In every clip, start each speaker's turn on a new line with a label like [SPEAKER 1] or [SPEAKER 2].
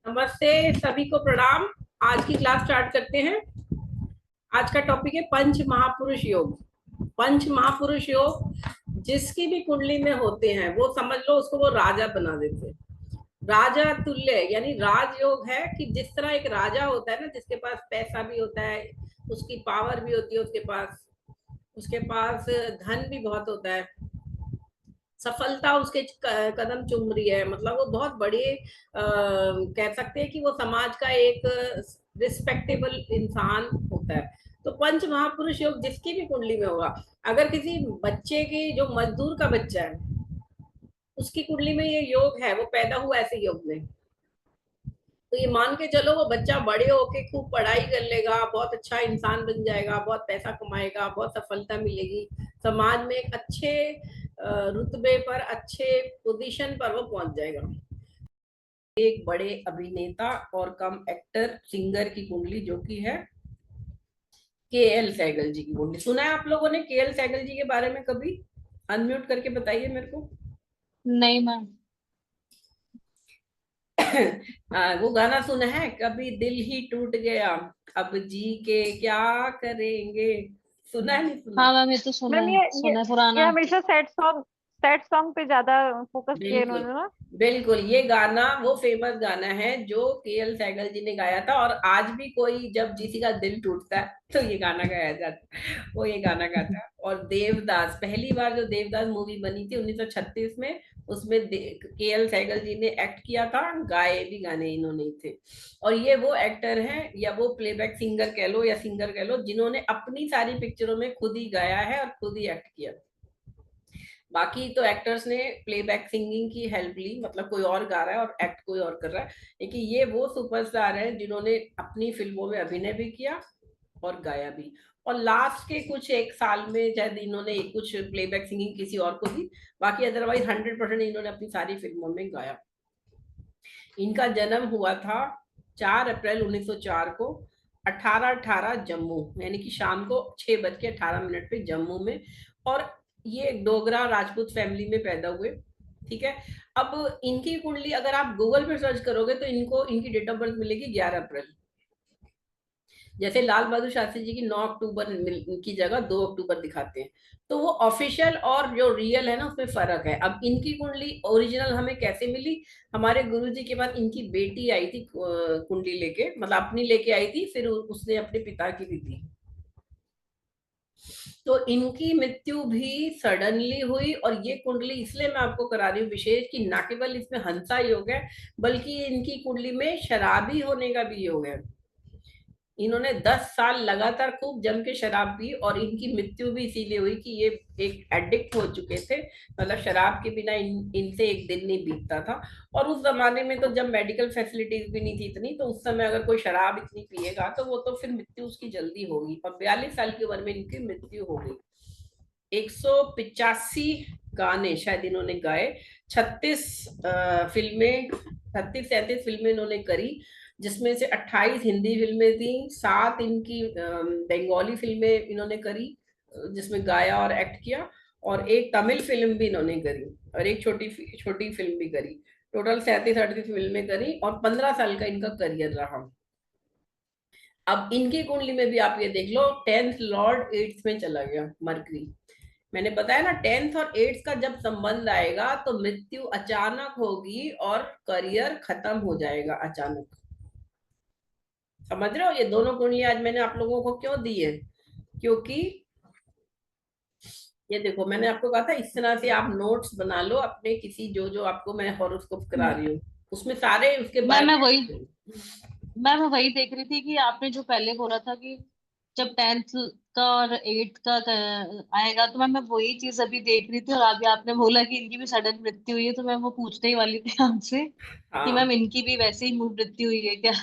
[SPEAKER 1] नमस्ते सभी को प्रणाम। आज की क्लास स्टार्ट करते हैं। आज का टॉपिक है पंच महापुरुष योग। पंच महापुरुष योग जिसकी भी कुंडली में होते हैं वो समझ लो उसको वो राजा बना देते हैं। राजा तुल्य यानी राजयोग है कि जिस तरह एक राजा होता है ना, जिसके पास पैसा भी होता है, उसकी पावर भी होती है, उसके पास धन भी बहुत होता है, सफलता उसके कदम चूम रही है, मतलब वो बहुत बड़े कह सकते हैं कि वो समाज का एक रिस्पेक्टेबल इंसान होता है। तो पंच महापुरुष योग जिसकी भी कुंडली में होगा, अगर किसी बच्चे की जो मजदूर का बच्चा है उसकी कुंडली में ये योग है, वो पैदा हुआ ऐसे योग में, तो ये मान के चलो वो बच्चा बड़े होके खूब पढ़ाई कर लेगा, बहुत अच्छा इंसान बन जाएगा, बहुत पैसा कमाएगा, बहुत सफलता मिलेगी, समाज में एक अच्छे रुतबे पर, अच्छे पोजीशन पर वो पहुंच जाएगा। एक बड़े अभिनेता और कम एक्टर सिंगर की कुंडली जो कि है के एल सहगल जी की कुंडली। सुना है आप लोगों ने के एल सहगल जी के बारे में कभी? अनम्यूट करके बताइए मेरे को।
[SPEAKER 2] नहीं मैम।
[SPEAKER 1] वो गाना सुना है कभी दिल ही टूट गया, अब जी के क्या करेंगे? सुना है, नहीं सुना?
[SPEAKER 2] हाँ मैम, ये तो सुना
[SPEAKER 3] मैम
[SPEAKER 2] है,
[SPEAKER 3] ये
[SPEAKER 2] सुना है
[SPEAKER 3] ये
[SPEAKER 2] पुराना।
[SPEAKER 3] हमेशा सैड सॉन्ग पे ज्यादा फोकस किया
[SPEAKER 1] बिल्कुल,
[SPEAKER 3] इन्होंने ना।
[SPEAKER 1] बिल्कुल ये गाना वो फेमस गाना है जो के एल सहगल जी ने गाया था, और आज भी कोई जब किसी का दिल टूटता है तो ये गाना गाया जाता है, वो ये गाना गाता है। और देवदास, पहली बार जो देवदास मूवी बनी थी 1936 में, उसमें के एल सहगल जी ने एक्ट किया था, गाए भी गाने इन्होंने ही थे। और ये वो एक्टर हैं या वो प्लेबैक सिंगर कह लो या सिंगर कह लो जिन्होंने अपनी सारी पिक्चरों में खुद ही गाया है और खुद ही एक्ट किया। बाकी तो एक्टर्स ने प्लेबैक सिंगिंग की हेल्प ली, मतलब कोई और गा रहा है और एक्ट कोई और कर रहा है, लेकिन ये वो सुपरस्टार हैं जिन्होंने अपनी फिल्मों में अभिनय भी किया और गाया भी। और लास्ट के कुछ एक साल में शायद इन्होंने कुछ प्लेबैक सिंगिंग किसी और को दी, बाकी अदरवाइज 100% इन्होंने अपनी सारी फिल्मों में गाया। इनका जन्म हुआ था 4 अप्रैल 1904 को, 1818 जम्मू, यानी कि शाम को 6:18 पे जम्मू में। और ये डोगरा राजपूत फैमिली में पैदा हुए। ठीक है। अब इनकी कुंडली अगर आप गूगल पे सर्च करोगे तो इनको इनकी डेट ऑफ बर्थ मिलेगी 11 अप्रैल। जैसे लाल बहादुर शास्त्री जी की 9 अक्टूबर की जगह 2 अक्टूबर दिखाते हैं। तो वो ऑफिशियल और जो रियल है ना उसमें फर्क है। अब इनकी कुंडली ओरिजिनल हमें कैसे मिली? हमारे गुरुजी के पास इनकी बेटी आई थी कुंडली लेके, मतलब अपनी लेके आई थी, फिर उसने अपने पिता की भी दी। तो इनकी मृत्यु भी सडनली हुई। और ये कुंडली इसलिए मैं आपको करा रही हूँ विशेष कि न केवल इसमें हंसा योग है, बल्कि इनकी कुंडली में शराबी होने का भी योग है। इन्होंने 10 साल लगातार खूब जम के शराब पी, और इनकी मृत्यु भी इसीलिए हुई कि ये एक एडिक्ट हो चुके थे, मतलब शराब के बिना इनसे एक दिन नहीं बीतता था। और उस जमाने में तो जब मेडिकल फैसिलिटीज भी नहीं थी इतनी, तो उस समय अगर कोई शराब इतनी पिएगा तो वो तो फिर मृत्यु उसकी जल्दी होगी, और 42 साल की उम्र में इनकी मृत्यु हो गई। 185 गाने शायद इन्होंने गाए, 36 फिल्में, 36 37 फिल्में इन्होंने करी, जिसमें से 28 हिंदी फिल्में थी, 7 इनकी बंगाली फिल्में इन्होंने करी जिसमें गाया और एक्ट किया, और एक तमिल फिल्म भी इन्होंने करी, और एक छोटी छोटी फिल्म भी करी। टोटल 37 38 फिल्में करी, और 15 साल का इनका करियर रहा। अब इनकी कुंडली में भी आप ये देख लो, 10th लॉर्ड 8th में चला गया मरकरी। मैंने बताया ना, 10th और 8th का जब संबंध आएगा तो मृत्यु अचानक होगी और करियर खत्म हो जाएगा अचानक। समझ रहे हो? ये दोनों कुंडली आज मैंने आप लोगों को क्यों दी है? क्योंकि ये देखो, मैंने आपको कहा था इस तरह से आप नोट्स बना लो अपने, किसी जो जो आपको मैं हॉरोस्कोप करा रही हूँ उसमें सारे उसके
[SPEAKER 2] मैं
[SPEAKER 1] बारे
[SPEAKER 2] मैं वही
[SPEAKER 1] में।
[SPEAKER 2] मैं वही देख रही थी कि आपने जो पहले बोला था कि जब 10th का और 8th का आएगा, तो मैं वही चीज अभी देख रही थी, और अभी आपने बोला कि इनकी भी सडन मृत्यु हुई है, तो मैं वो पूछने ही वाली थी आपसे कि
[SPEAKER 1] हाँ।
[SPEAKER 2] मैम इनकी भी वैसे ही मृत्यु हुई है क्या?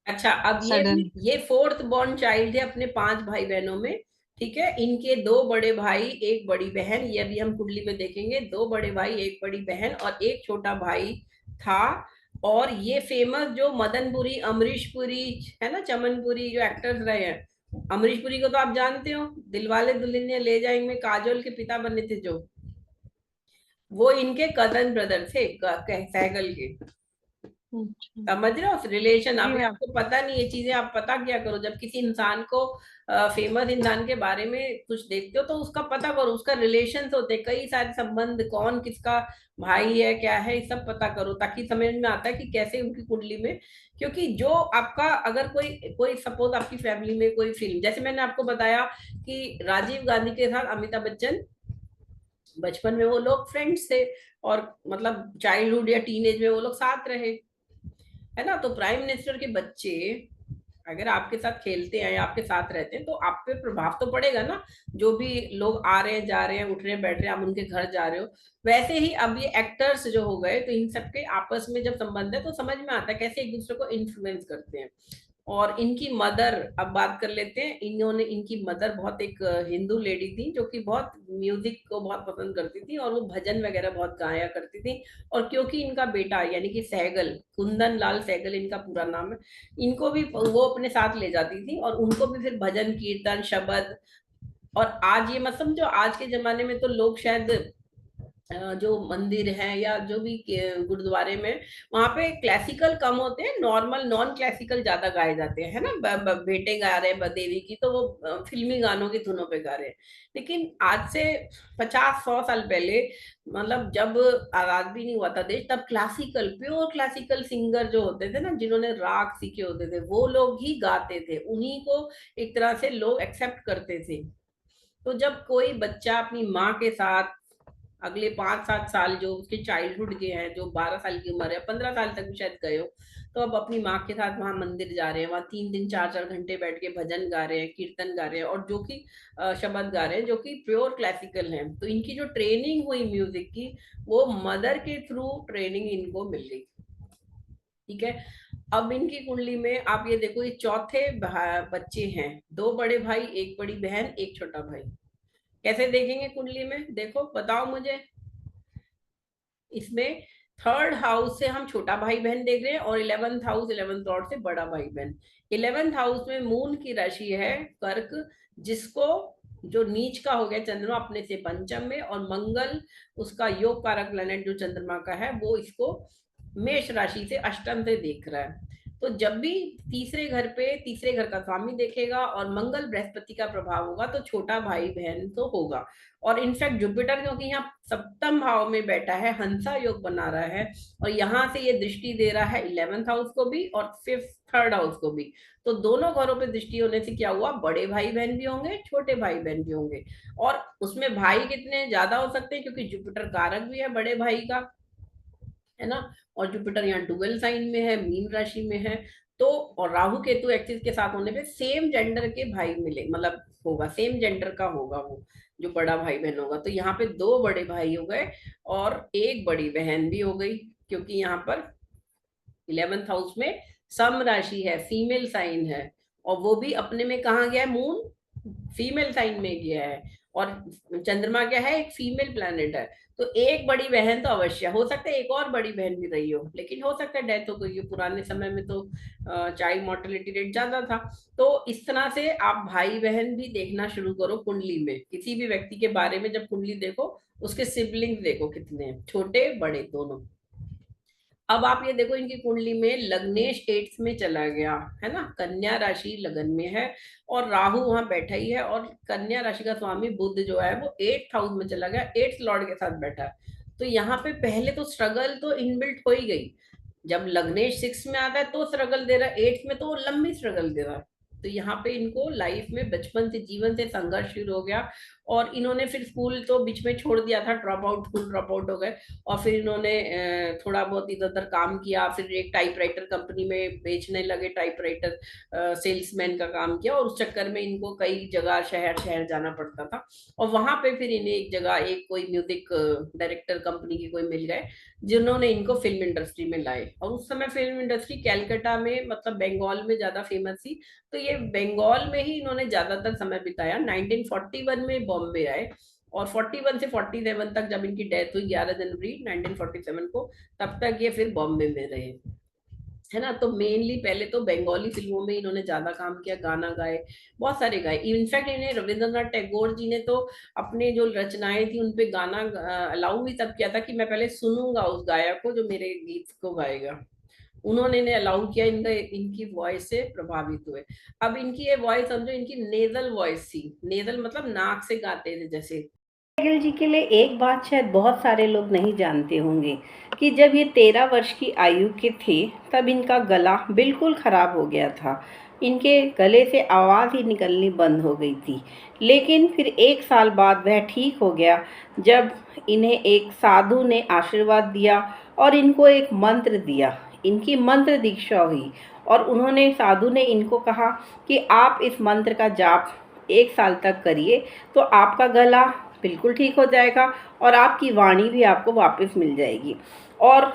[SPEAKER 1] अच्छा, अब
[SPEAKER 2] सडन।
[SPEAKER 1] ये फोर्थ बॉर्न चाइल्ड है अपने 5 भाई बहनों में। ठीक है। इनके 2 बड़े भाई, एक बड़ी बहन, ये अभी हम कुंडली में देखेंगे, 2 बड़े भाई, एक बड़ी बहन और एक छोटा भाई था। और ये फेमस जो मदनपुरी, अमरीश पुरी है ना, चमनपुरी जो एक्टर्स रहे हैं, अमरीश पुरी को तो आप जानते हो, दिलवाले दुल्हनिया ले जाएंगे में काजोल के पिता बने थे जो, वो इनके कजन ब्रदर थे सहगल के। समझ रहे हो रिलेशन?
[SPEAKER 3] जी
[SPEAKER 1] अभी
[SPEAKER 3] मैम।
[SPEAKER 1] आपको पता नहीं ये चीजें, आप पता क्या करो, जब किसी इंसान को फेमस इंसान के बारे में कुछ देखते हो तो उसका पता करो, उसका रिलेशन होते हैं, कई सारे संबंध, कौन किसका भाई है क्या है, ये सब पता करो, ताकि समझ में आता है कि कैसे उनकी कुंडली में। क्योंकि जो आपका अगर कोई कोई सपोज आपकी फैमिली में कोई फिल्म, जैसे मैंने आपको बताया कि राजीव गांधी के साथ अमिताभ बच्चन बचपन में वो लोग फ्रेंड्स थे, और मतलब चाइल्डहुड या टीनेज में वो लोग साथ रहे, है ना। तो प्राइम मिनिस्टर के बच्चे अगर आपके साथ खेलते हैं या आपके साथ रहते हैं तो आप पे प्रभाव तो पड़ेगा ना। जो भी लोग आ रहे हैं जा रहे हैं, उठ रहे हैं बैठ रहे हैं, आप उनके घर जा रहे हो। वैसे ही अब ये एक्टर्स जो हो गए, तो इन सबके आपस में जब संबंध है तो समझ में आता है कैसे एक दूसरे को इन्फ्लुएंस करते हैं। और इनकी मदर, अब बात कर लेते हैं, इन्होंने, इनकी मदर बहुत एक हिंदू लेडी थी जो कि बहुत म्यूजिक को बहुत पसंद करती थी, और वो भजन वगैरह बहुत गाया करती थी। और क्योंकि इनका बेटा यानी कि सहगल, कुंदन लाल सहगल इनका पूरा नाम है, इनको भी वो अपने साथ ले जाती थी, और उनको भी फिर भजन कीर्तन शब्द। और आज ये मत समझो, आज के जमाने में तो लोग शायद जो मंदिर है या जो भी गुरुद्वारे में, वहां पे क्लासिकल कम होते हैं, नॉर्मल नॉन क्लासिकल ज्यादा गाए जाते हैं, है ना। बेटे गा रहे हैं देवी की, तो वो फिल्मी गानों की धुनों पे गा रहे हैं। लेकिन आज से 50-100 साल पहले, मतलब जब आजाद भी नहीं हुआ था देश, तब क्लासिकल, प्योर क्लासिकल सिंगर जो होते थे ना, जिन्होंने राग सीखे होते थे, वो लोग ही गाते थे, उन्हीं को एक तरह से लोग एक्सेप्ट करते थे। तो जब कोई बच्चा अपनी माँ के साथ अगले 5-7 साल, जो उसके चाइल्डहुड के हैं, जो 12 साल की उम्र है, 15 साल तक भी शायद गए हो, तो अब अपनी माँ के साथ वहां मंदिर जा रहे हैं, वहां 3-3 4-4 घंटे बैठ के भजन गा रहे हैं, कीर्तन गा रहे हैं, और जो कि शब्द गा रहे हैं जो कि प्योर क्लासिकल हैं। तो इनकी जो ट्रेनिंग हुई म्यूजिक की, वो मदर के थ्रू ट्रेनिंग इनको मिल गई। ठीक है। अब इनकी कुंडली में आप ये देखो, ये चौथे बच्चे हैं, 2 बड़े भाई, 1 बड़ी बहन, 1 छोटा भाई। कैसे देखेंगे कुंडली में, देखो बताओ मुझे। इसमें थर्ड हाउस से हम छोटा भाई बहन देख रहे हैं, और 11th हाउस, 11th लॉर्ड से बड़ा भाई बहन। 11th हाउस में मून की राशि है कर्क, जिसको, जो नीच का हो गया चंद्रमा अपने से पंचम में, और मंगल उसका योग कारक प्लेनेट जो चंद्रमा का है, वो इसको मेष राशि से अष्टम से देख रहा है। तो जब भी तीसरे घर पे तीसरे घर का स्वामी देखेगा और मंगल बृहस्पति का प्रभाव होगा, तो छोटा भाई बहन तो होगा। और इनफैक्ट जुपिटर क्योंकि यहाँ सप्तम भाव में बैठा है, हंसा योग बना रहा है, और यहाँ से ये दृष्टि दे रहा है 11th हाउस को भी और 5th थर्ड हाउस को भी। तो दोनों घरों पे दृष्टि होने से क्या हुआ, बड़े भाई बहन भी होंगे, छोटे भाई बहन भी होंगे। और उसमें भाई कितने ज्यादा हो सकते हैं, क्योंकि जुपिटर कारक भी है बड़े भाई का, है ना। और जुपिटर यहाँ डुअल साइन में है, मीन राशि में है। तो और राहु केतु एक्सिस के साथ होने पे सेम जेंडर के भाई मिले, मतलब होगा सेम जेंडर का होगा वो जो बड़ा भाई बहन होगा। तो यहाँ पे 2 बड़े भाई हो गए और 1 बड़ी बहन भी हो गई, क्योंकि यहाँ पर 11th हाउस में सम राशि है, फीमेल साइन है, और वो भी अपने में कहा गया है, मून फीमेल साइन में गया है, और चंद्रमा क्या है, एक फीमेल प्लैनेट है। तो 1 बड़ी बहन तो अवश्य हो सकता है, एक और बड़ी बहन भी रही हो, लेकिन हो सकता है डेथ हो गई हो, पुराने समय में तो चाइल्ड मोर्टेलिटी रेट ज्यादा था। तो इस तरह से आप भाई बहन भी देखना शुरू करो कुंडली में, किसी भी व्यक्ति के बारे में जब कुंडली देखो, उसके सिबलिंग्स देखो कितने हैं, छोटे बड़े दोनों। अब आप ये देखो, इनकी कुंडली में लग्नेश 8th में चला गया, है ना, कन्या राशि लगन में है, और राहु वहां बैठा ही है, और कन्या राशि का स्वामी बुध जो है वो 8th हाउस में चला गया, 8th लॉर्ड के साथ बैठा है। तो यहाँ पे पहले तो स्ट्रगल तो इनबिल्ट हो ही गई, जब लग्नेश 6 में आता है तो स्ट्रगल दे रहा है, 8th में तो लंबी स्ट्रगल दे रहा है। तो यहाँ पे इनको लाइफ में बचपन से जीवन से संघर्ष शुरू हो गया, और इन्होंने फिर स्कूल तो बीच में छोड़ दिया था, drop out, school drop out हो गए, और फिर इन्होंने थोड़ा बहुत इधर उधर काम किया, फिर एक टाइपराइटर कंपनी में बेचने लगे, टाइपराइटर सेल्समैन का काम किया, और उस चक्कर में इनको कई जगह शहर शहर जाना पड़ता था। और वहां पे फिर इन्हें एक जगह एक कोई म्यूजिक डायरेक्टर कंपनी की कोई मिल गए, जिन्होंने इनको फिल्म इंडस्ट्री में लाए। और उस समय फिल्म इंडस्ट्री कैलकाटा में, मतलब बंगाल में ज्यादा फेमस थी। तो ये बंगाल में ही इन्होंने ज्यादातर समय बिताया। 1941 में बॉम्बे आए, और 41 से 47 तक, जब इनकी डेथ हुई 11 जनवरी 1947 को, तब तक ये फिर बॉम्बे में रहे, है ना। तो मेनली पहले तो बंगाली फिल्मों में इन्होंने ज्यादा काम किया, गाना गाए, बहुत सारे गाए। इनफैक्ट इन्हें रविंद्रनाथ टैगोर जी ने तो अपने जो रचनाएं थी उनपे गाना अलाउ भी तब किया था, कि मैं पहले सुनूंगा उस गायक को जो मेरे गीत को गाएगा। उन्होंने ने अलाउ किया, इनकी वॉइस से प्रभावित हुए। अब इनकी ये वॉइस समझो, इनकी नेजल वॉइस थी, नेजल मतलब नाक से गाते थे जैसे। सहगल जी के लिए एक बात शायद बहुत सारे लोग नहीं जानते होंगे कि जब ये 13 वर्ष की आयु के थे तब इनका गला बिल्कुल खराब हो गया था। इनके गले से आवाज़ ही निकलनी बंद हो गई थी। लेकिन फिर 1 साल बाद वह ठीक हो गया, जब इन्हें एक साधु ने आशीर्वाद दिया और इनको एक मंत्र दिया। इनकी मंत्र दीक्षा हुई और उन्होंने, साधु ने इनको कहा कि आप इस मंत्र का जाप 1 साल तक करिए तो आपका गला बिल्कुल ठीक हो जाएगा और आपकी वाणी भी आपको वापस मिल जाएगी। और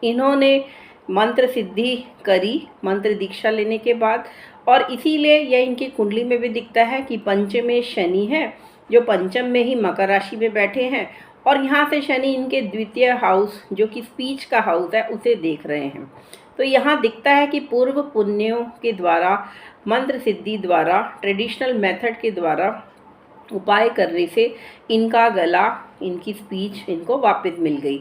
[SPEAKER 1] इन्होंने मंत्र सिद्धि करी मंत्र दीक्षा लेने के बाद, और इसीलिए यह इनकी कुंडली में भी दिखता है कि पंचम में शनि है, जो पंचम में ही मकर राशि में बैठे हैं, और यहाँ से शनि इनके द्वितीय हाउस जो कि स्पीच का हाउस है उसे देख रहे हैं। तो यहाँ दिखता है कि पूर्व पुण्यों के द्वारा, मंत्र सिद्धि द्वारा, ट्रेडिशनल मेथड के द्वारा उपाय करने से इनका गला, इनकी स्पीच इनको वापस मिल गई।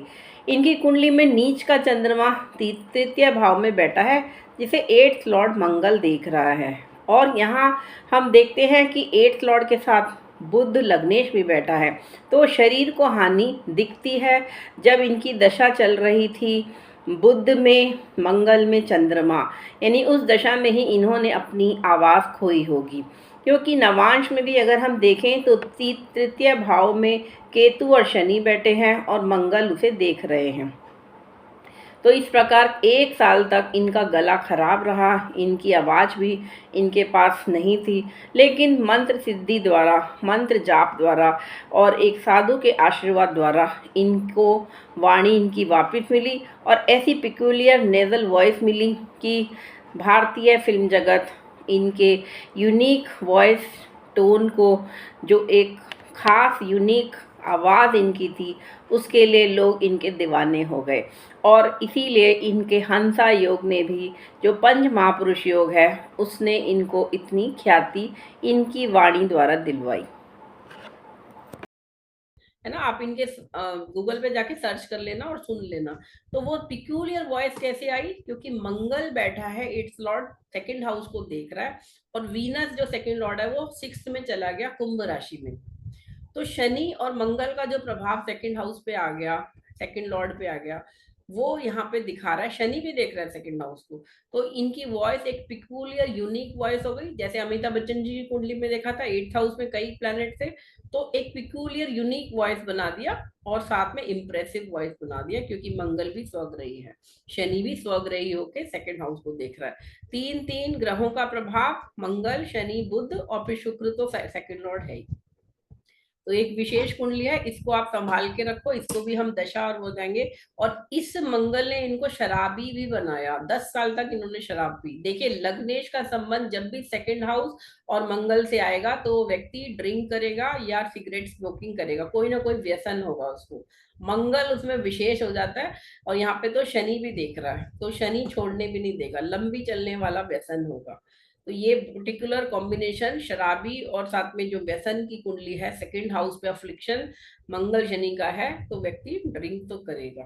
[SPEAKER 1] इनकी कुंडली में नीच का चंद्रमा तृतीय भाव में बैठा है, जिसे 8th लॉर्ड मंगल देख रहा है। और यहाँ हम देखते हैं कि 8th लॉर्ड के साथ बुध लग्नेश भी बैठा है। तो शरीर को हानि दिखती है जब इनकी दशा चल रही थी बुध में, मंगल में चंद्रमा, यानी उस दशा में ही इन्होंने अपनी आवाज़ खोई होगी। क्योंकि नवांश में भी अगर हम देखें तो तृतीय भाव में केतु और शनि बैठे हैं और मंगल उसे देख रहे हैं। तो इस प्रकार 1 साल तक इनका गला खराब रहा, इनकी आवाज़ भी इनके पास नहीं थी। लेकिन मंत्र सिद्धि द्वारा, मंत्र जाप द्वारा और एक साधु के आशीर्वाद द्वारा इनको वाणी इनकी वापस मिली और ऐसी पिक्यूलियर नेजल वॉइस मिली कि भारतीय फिल्म जगत इनके यूनिक वॉइस टोन को, जो एक ख़ास यूनिक आवाज़ इनकी थी, उसके लिए लोग इनके दीवाने हो गए। और इसीलिए इनके हंसा योग में भी, जो पंच महापुरुष योग है, उसने इनको इतनी ख्याति इनकी वाणी द्वारा दिलवाई है ना। आप इनके गूगल पे जाके सर्च कर लेना और सुन लेना। तो वो पिक्यूलियर वॉइस कैसे आई, क्योंकि मंगल बैठा है 8th लॉर्ड, 2nd हाउस को देख रहा है, और वीनस जो 2nd लॉर्ड है वो 6th में चला गया, कुंभ राशि में। तो शनि और मंगल का जो प्रभाव 2nd हाउस पे आ गया, 2nd लॉर्ड पे आ गया, वो यहाँ पे दिखा रहा है। शनि भी देख रहा है 2nd हाउस को। तो इनकी वॉइस एक पिक्यूलियर यूनिक वॉइस हो गई। जैसे अमिताभ बच्चन जी की कुंडली में देखा था 8th हाउस में कई प्लैनेट थे, तो एक पिक्यूलियर यूनिक वॉइस बना दिया और साथ में इंप्रेसिव वॉइस बना दिया, क्योंकि मंगल भी स्वग्रही है, शनि भी स्वग्रही होके 2nd हाउस को देख रहा है। 3 ग्रहों का प्रभाव, मंगल, शनि, बुध और फिर शुक्र तो 2nd लॉर्ड है ही। तो एक विशेष कुंडली है, इसको आप संभाल के रखो, इसको भी हम दशा और हो जाएंगे। और इस मंगल ने इनको शराबी भी बनाया, 10 साल तक इन्होंने शराब पी। देखिए, लग्नेश का संबंध जब भी 2nd हाउस और मंगल से आएगा तो व्यक्ति ड्रिंक करेगा या सिगरेट स्मोकिंग करेगा, कोई ना कोई व्यसन होगा उसको। मंगल उसमें विशेष हो जाता है, और यहाँ पे तो शनि भी देख रहा है, तो शनि छोड़ने भी नहीं देगा, लंबी चलने वाला व्यसन होगा। तो ये पर्टिकुलर कॉम्बिनेशन शराबी और साथ में जो व्यसन की कुंडली है, 2nd हाउस पे अफ्लिक्शन मंगल शनि का है, तो व्यक्ति ड्रिंक तो करेगा।